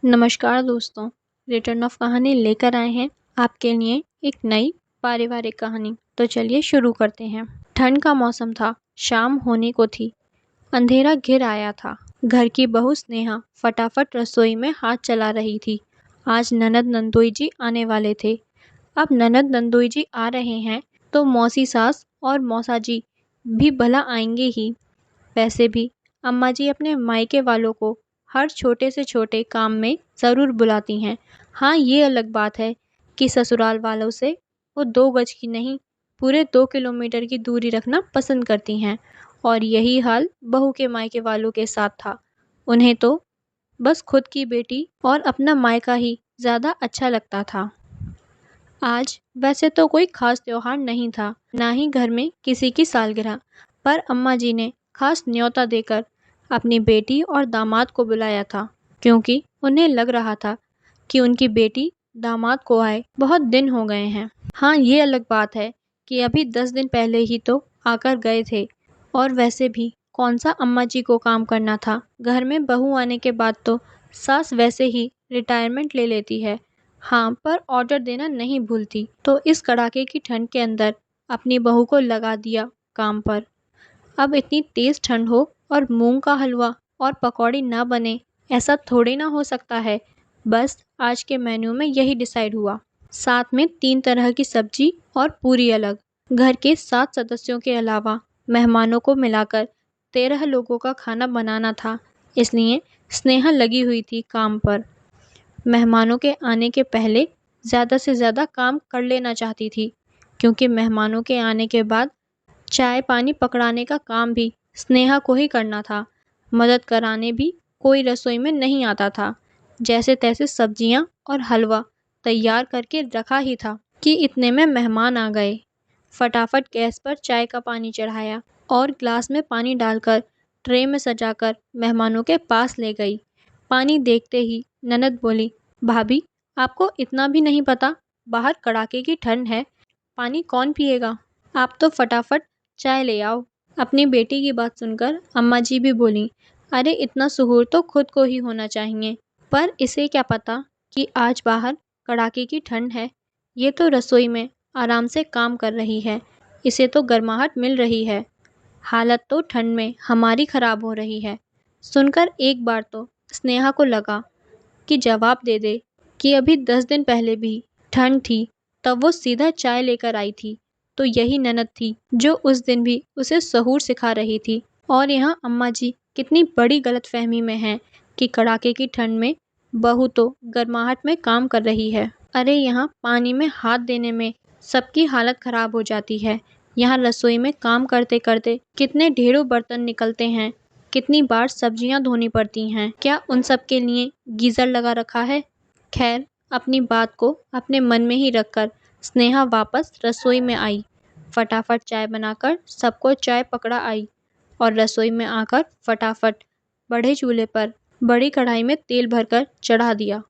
नमस्कार दोस्तों। Return of कहानी लेकर आए हैं आपके लिए एक नई पारिवारिक कहानी। तो चलिए शुरू करते हैं। ठंड का मौसम था, शाम होने को थी, अंधेरा घिर आया था। घर की बहू स्नेहा फटाफट रसोई में हाथ चला रही थी। आज ननद नंदोई जी आने वाले थे। अब ननद नंदोई जी आ रहे हैं तो मौसी सास और मौसा जी भी भला आएंगे ही। वैसे भी अम्मा जी अपने मायके वालों को हर छोटे से छोटे काम में ज़रूर बुलाती हैं। हाँ, ये अलग बात है कि ससुराल वालों से वो 2 गज की नहीं, पूरे 2 किलोमीटर की दूरी रखना पसंद करती हैं। और यही हाल बहू के मायके वालों के साथ था। उन्हें तो बस खुद की बेटी और अपना मायका ही ज़्यादा अच्छा लगता था। आज वैसे तो कोई खास त्योहार नहीं था, ना ही घर में किसी की सालगिरह, पर अम्मा जी ने खास न्योता देकर अपनी बेटी और दामाद को बुलाया था, क्योंकि उन्हें लग रहा था कि उनकी बेटी दामाद को आए बहुत दिन हो गए हैं। हाँ, ये अलग बात है कि अभी 10 दिन पहले ही तो आकर गए थे। और वैसे भी कौन सा अम्मा जी को काम करना था। घर में बहू आने के बाद तो सास वैसे ही रिटायरमेंट ले लेती है। हाँ, पर ऑर्डर देना नहीं भूलती। तो इस कड़ाके की ठंड के अंदर अपनी बहू को लगा दिया काम पर। अब इतनी तेज ठंड हो और मूंग का हलवा और पकौड़ी ना बने, ऐसा थोड़ी ना हो सकता है। बस आज के मेन्यू में यही डिसाइड हुआ। साथ में 3 तरह की सब्जी और पूरी अलग। घर के 7 सदस्यों के अलावा मेहमानों को मिलाकर 13 लोगों का खाना बनाना था। इसलिए स्नेहा लगी हुई थी काम पर। मेहमानों के आने के पहले ज़्यादा से ज़्यादा काम कर लेना चाहती थी, क्योंकि मेहमानों के आने के बाद चाय पानी पकड़ाने का काम भी स्नेहा को ही करना था। मदद कराने भी कोई रसोई में नहीं आता था। जैसे तैसे सब्जियां और हलवा तैयार करके रखा ही था कि इतने में मेहमान आ गए। फटाफट गैस पर चाय का पानी चढ़ाया और ग्लास में पानी डालकर ट्रे में सजाकर मेहमानों के पास ले गई। पानी देखते ही ननद बोली, भाभी, आपको इतना भी नहीं पता, बाहर कड़ाके की ठंड है, पानी कौन पिएगा। आप तो फटाफट चाय ले आओ। अपनी बेटी की बात सुनकर अम्मा जी भी बोली, अरे इतना सुहूर तो खुद को ही होना चाहिए। पर इसे क्या पता कि आज बाहर कड़ाके की ठंड है। ये तो रसोई में आराम से काम कर रही है, इसे तो गर्माहट मिल रही है। हालत तो ठंड में हमारी खराब हो रही है। सुनकर एक बार तो स्नेहा को लगा कि जवाब दे दे कि अभी 10 दिन पहले भी ठंड थी, तब वो सीधा चाय लेकर आई थी। तो यही ननद थी जो उस दिन भी उसे सहूर सिखा रही थी। और यहाँ अम्मा जी कितनी बड़ी गलतफहमी में हैं कि कड़ाके की ठंड में बहू तो गर्माहट में काम कर रही है। अरे यहाँ पानी में हाथ देने में सबकी हालत खराब हो जाती है। यहाँ रसोई में काम करते करते कितने ढेरों बर्तन निकलते हैं, कितनी बार सब्जियां धोनी पड़ती हैं। क्या उन सब के लिए गीज़र लगा रखा है। खैर, अपनी बात को अपने मन में ही रखकर स्नेहा वापस रसोई में आई। फटाफट चाय बनाकर सबको चाय पकड़ा आई और रसोई में आकर फटाफट बड़े चूल्हे पर बड़ी कढ़ाई में तेल भरकर चढ़ा दिया।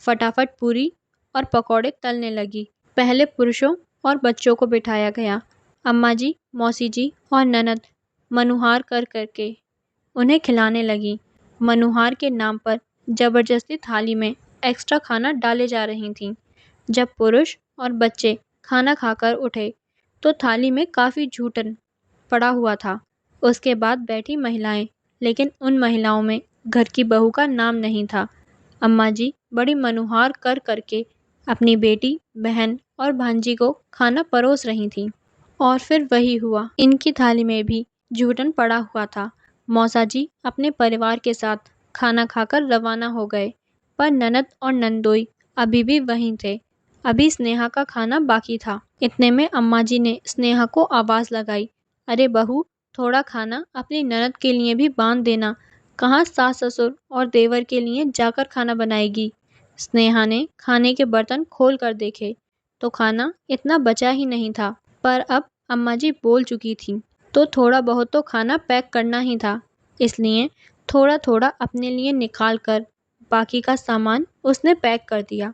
फटाफट पूरी और पकौड़े तलने लगी। पहले पुरुषों और बच्चों को बिठाया गया। अम्मा जी, मौसी जी और ननद मनुहार कर करके उन्हें खिलाने लगी। मनुहार के नाम पर जबरदस्ती थाली में एक्स्ट्रा खाना डाले जा रही थीं। जब पुरुष और बच्चे खाना खाकर उठे तो थाली में काफ़ी झूठन पड़ा हुआ था। उसके बाद बैठी महिलाएं, लेकिन उन महिलाओं में घर की बहू का नाम नहीं था। अम्मा जी बड़ी मनुहार कर करके अपनी बेटी, बहन और भांजी को खाना परोस रही थीं। और फिर वही हुआ, इनकी थाली में भी जूठन पड़ा हुआ था। मौसा जी अपने परिवार के साथ खाना खाकर रवाना हो गए, पर ननद और नंदोई अभी भी वहीं थे। अभी स्नेहा का खाना बाकी था। इतने में अम्मा जी ने स्नेहा को आवाज़ लगाई, अरे बहू, थोड़ा खाना अपनी ननद के लिए भी बांध देना। कहाँ सास ससुर और देवर के लिए जाकर खाना बनाएगी। स्नेहा ने खाने के बर्तन खोल कर देखे तो खाना इतना बचा ही नहीं था। पर अब अम्मा जी बोल चुकी थी तो थोड़ा बहुत तो खाना पैक करना ही था। इसलिए थोड़ा थोड़ा अपने लिए निकाल कर बाकी का सामान उसने पैक कर दिया।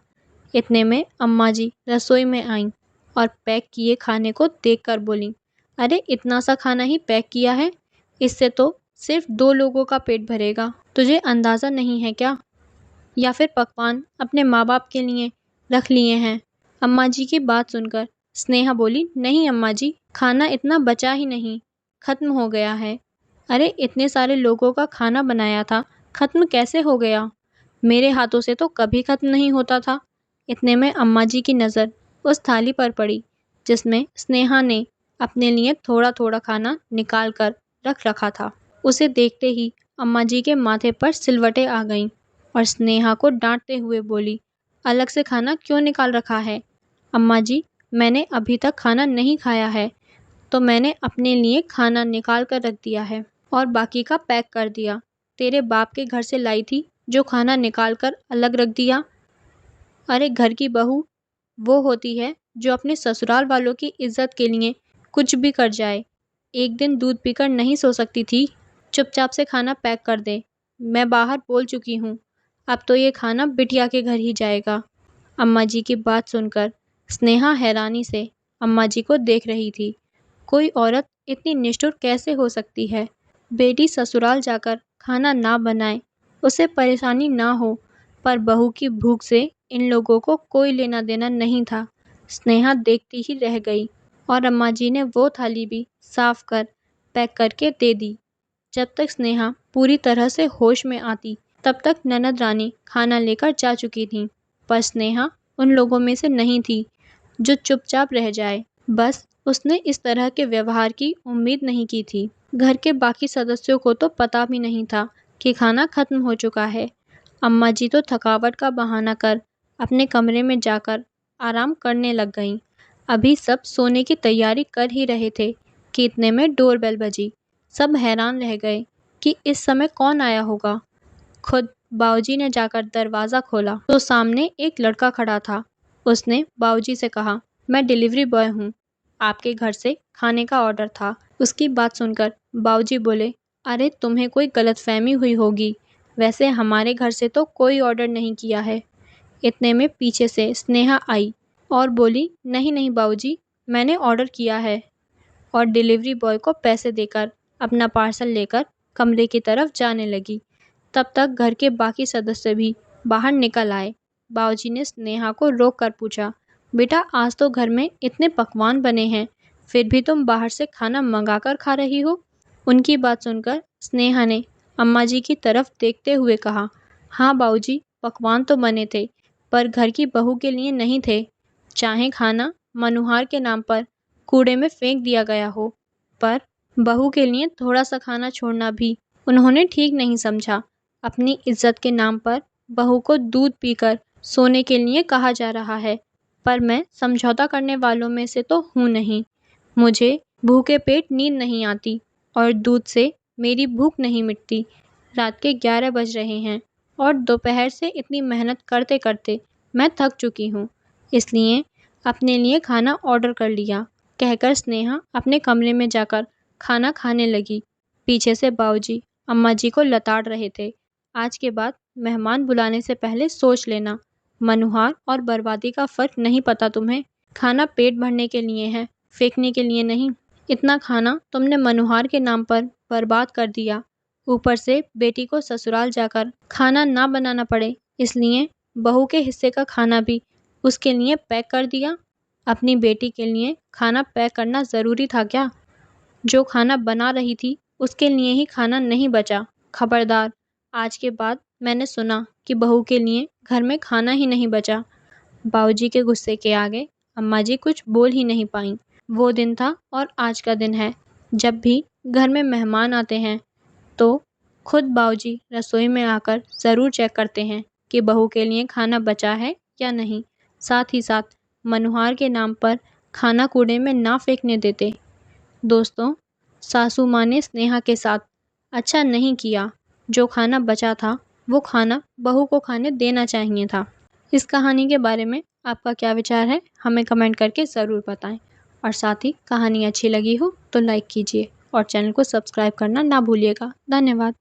इतने में अम्मा जी रसोई में आईं और पैक किए खाने को देखकर बोली, अरे इतना सा खाना ही पैक किया है, इससे तो सिर्फ 2 लोगों का पेट भरेगा, तुझे अंदाज़ा नहीं है क्या। या फिर पकवान अपने माँ बाप के लिए रख लिए हैं। अम्मा जी की बात सुनकर स्नेहा बोली, नहीं अम्मा जी, खाना इतना बचा ही नहीं, खत्म हो गया है। अरे इतने सारे लोगों का खाना बनाया था, खत्म कैसे हो गया? मेरे हाथों से तो कभी खत्म नहीं होता था। इतने में अम्मा जी की नज़र उस थाली पर पड़ी जिसमें स्नेहा ने अपने लिए थोड़ा थोड़ा खाना निकाल कर रख रखा था। उसे देखते ही अम्मा जी के माथे पर सिलवटें आ गईं और स्नेहा को डांटते हुए बोली, अलग से खाना क्यों निकाल रखा है? अम्मा जी, मैंने अभी तक खाना नहीं खाया है, तो मैंने अपने लिए खाना निकाल कर रख दिया है और बाकी का पैक कर दिया। तेरे बाप के घर से लाई थी जो खाना निकाल कर अलग रख दिया। अरे घर की बहू वो होती है जो अपने ससुराल वालों की इज्जत के लिए कुछ भी कर जाए। एक दिन दूध पीकर नहीं सो सकती थी? चुपचाप से खाना पैक कर दे। मैं बाहर बोल चुकी हूँ, अब तो ये खाना बिटिया के घर ही जाएगा। अम्मा जी की बात सुनकर स्नेहा हैरानी से अम्मा जी को देख रही थी। कोई औरत इतनी निष्ठुर कैसे हो सकती है? बेटी ससुराल जाकर खाना ना बनाए, उसे परेशानी ना हो, पर बहू की भूख से इन लोगों को कोई लेना देना नहीं था। स्नेहा देखती ही रह गई और अम्मा जी ने वो थाली भी साफ कर पैक करके दे दी। जब तक स्नेहा पूरी तरह से होश में आती, तब तक ननद रानी खाना लेकर जा चुकी थीं। पर स्नेहा उन लोगों में से नहीं थी जो चुपचाप रह जाए। बस उसने इस तरह के व्यवहार की उम्मीद नहीं की थी। घर के बाकी सदस्यों को तो पता भी नहीं था कि खाना खत्म हो चुका है। अम्मा जी तो थकावट का बहाना कर अपने कमरे में जाकर आराम करने लग गईं। अभी सब सोने की तैयारी कर ही रहे थे कि इतने में डोरबेल बजी। सब हैरान रह गए कि इस समय कौन आया होगा। खुद बाऊजी ने जाकर दरवाज़ा खोला तो सामने एक लड़का खड़ा था। उसने बाऊजी से कहा, मैं डिलीवरी बॉय हूँ, आपके घर से खाने का ऑर्डर था। उसकी बात सुनकर बाऊजी बोले, अरे तुम्हें कोई गलतफहमी हुई होगी, वैसे हमारे घर से तो कोई ऑर्डर नहीं किया है। इतने में पीछे से स्नेहा आई और बोली, नहीं नहीं बाऊजी, मैंने ऑर्डर किया है, और डिलीवरी बॉय को पैसे देकर अपना पार्सल लेकर कमरे की तरफ जाने लगी। तब तक घर के बाकी सदस्य भी बाहर निकल आए। बाऊजी ने स्नेहा को रोक कर पूछा, बेटा आज तो घर में इतने पकवान बने हैं, फिर भी तुम बाहर से खाना मंगा कर खा रही हो? उनकी बात सुनकर स्नेहा ने अम्मा जी की तरफ देखते हुए कहा, हाँ बाऊजी, पकवान तो बने थे, पर घर की बहू के लिए नहीं थे। चाहे खाना मनुहार के नाम पर कूड़े में फेंक दिया गया हो, पर बहू के लिए थोड़ा सा खाना छोड़ना भी उन्होंने ठीक नहीं समझा। अपनी इज्जत के नाम पर बहू को दूध पीकर सोने के लिए कहा जा रहा है, पर मैं समझौता करने वालों में से तो हूँ नहीं। मुझे भूखे पेट नींद नहीं आती और दूध से मेरी भूख नहीं मिटती। रात के 11 बज रहे हैं और दोपहर से इतनी मेहनत करते करते मैं थक चुकी हूँ, इसलिए अपने लिए खाना ऑर्डर कर लिया, कहकर स्नेहा अपने कमरे में जाकर खाना खाने लगी। पीछे से बाऊजी अम्मा जी को लताड़ रहे थे, आज के बाद मेहमान बुलाने से पहले सोच लेना, मनुहार और बर्बादी का फ़र्क नहीं पता तुम्हें? खाना पेट भरने के लिए है, फेंकने के लिए नहीं। इतना खाना तुमने मनुहार के नाम पर बर्बाद कर दिया, ऊपर से बेटी को ससुराल जाकर खाना ना बनाना पड़े, इसलिए बहू के हिस्से का खाना भी उसके लिए पैक कर दिया। अपनी बेटी के लिए खाना पैक करना ज़रूरी था क्या? जो खाना बना रही थी उसके लिए ही खाना नहीं बचा। खबरदार, आज के बाद मैंने सुना कि बहू के लिए घर में खाना ही नहीं बचा। बाऊजी के गुस्से के आगे अम्मा जी कुछ बोल ही नहीं पाईं। वो दिन था और आज का दिन है, जब भी घर में मेहमान आते हैं तो खुद बाऊजी रसोई में आकर ज़रूर चेक करते हैं कि बहू के लिए खाना बचा है या नहीं। साथ ही साथ मनुहार के नाम पर खाना कूड़े में ना फेंकने देते। दोस्तों, सासू माँ ने स्नेहा के साथ अच्छा नहीं किया। जो खाना बचा था वो खाना बहू को खाने देना चाहिए था। इस कहानी के बारे में आपका क्या विचार है, हमें कमेंट करके ज़रूर बताएं। और साथ ही कहानी अच्छी लगी हो तो लाइक कीजिए और चैनल को सब्सक्राइब करना ना भूलिएगा। धन्यवाद।